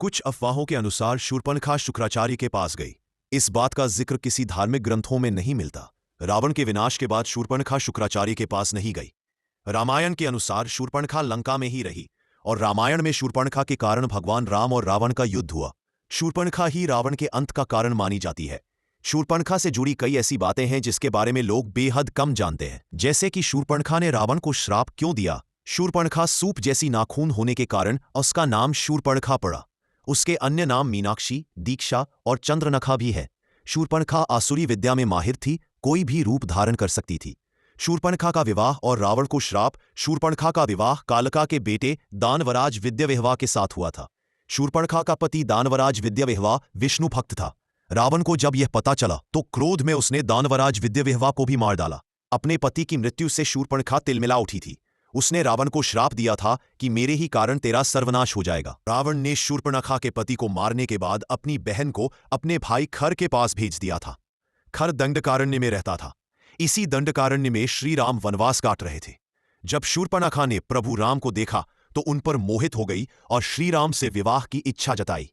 कुछ अफवाहों के अनुसार शूर्पणखा शुक्राचार्य के पास गई। इस बात का जिक्र किसी धार्मिक ग्रंथों में नहीं मिलता। रावण के विनाश के बाद शूर्पणखा शुक्राचार्य के पास नहीं गई। रामायण के अनुसार शूर्पणखा लंका में ही रही और रामायण में शूर्पणखा के कारण भगवान राम और रावण का युद्ध हुआ। शूर्पणखा ही रावण के अंत का कारण मानी जाती है। शूर्पणखा से जुड़ी कई ऐसी बातें हैं जिसके बारे में लोग बेहद कम जानते हैं, जैसे कि शूर्पणखा ने रावण को श्राप क्यों दिया। शूर्पणखा सूप जैसी नाखून होने के कारण उसका नाम शूर्पणखा पड़ा। उसके अन्य नाम मीनाक्षी, दीक्षा और चंद्रनखा भी है। शूर्पणखा आसुरी विद्या में माहिर थी, कोई भी रूप धारण कर सकती थी। शूर्पणखा का विवाह और रावण को श्राप। शूर्पणखा का विवाह कालका के बेटे दानवराज विद्याविह्वा के साथ हुआ था। शूर्पणखा का पति दानवराज विद्याविह्वा विष्णु भक्त था। रावण को जब यह पता चला तो क्रोध में उसने दानवराज विद्याविह्वा को भी मार डाला। अपने पति की मृत्यु से शूर्पणखा तिलमिला उठी थी। उसने रावण को श्राप दिया था कि मेरे ही कारण तेरा सर्वनाश हो जाएगा। रावण ने शूर्पणखा के पति को मारने के बाद अपनी बहन को अपने भाई खर के पास भेज दिया था। खर दंडकारण्य में रहता था। इसी दंडकारण्य में श्री राम वनवास काट रहे थे। जब शूर्पणखा ने प्रभु राम को देखा तो उन पर मोहित हो गई और श्री राम से विवाह की इच्छा जताई।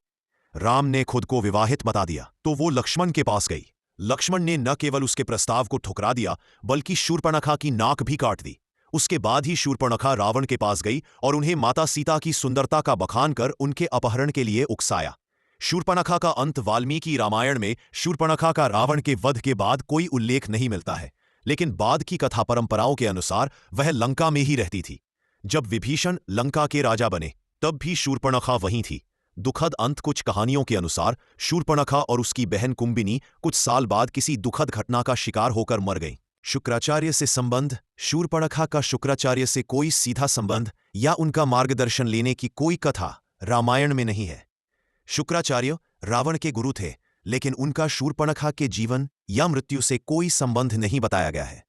राम ने खुद को विवाहित बता दिया तो वो लक्ष्मण के पास गई। लक्ष्मण ने न केवल उसके प्रस्ताव को ठुकरा दिया बल्कि शूर्पणखा की नाक भी काट दी। उसके बाद ही शूर्पणखा रावण के पास गई और उन्हें माता सीता की सुंदरता का बखान कर उनके अपहरण के लिए उकसाया। शूर्पणखा का अंत वाल्मीकि रामायण में शूर्पणखा का रावण के वध के बाद कोई उल्लेख नहीं मिलता है, लेकिन बाद की कथा परंपराओं के अनुसार वह लंका में ही रहती थी। जब विभीषण लंका के राजा बने तब भी शूर्पणखा वहीं थी। दुखद अंत। कुछ कहानियों के अनुसार शूर्पणखा और उसकी बहन कुंभिनी कुछ साल बाद किसी दुखद घटना का शिकार होकर मर गईं। शुक्राचार्य से संबंध। शूर्पणखा का शुक्राचार्य से कोई सीधा संबंध या उनका मार्गदर्शन लेने की कोई कथा रामायण में नहीं है। शुक्राचार्य रावण के गुरु थे, लेकिन उनका शूर्पणखा के जीवन या मृत्यु से कोई संबंध नहीं बताया गया है।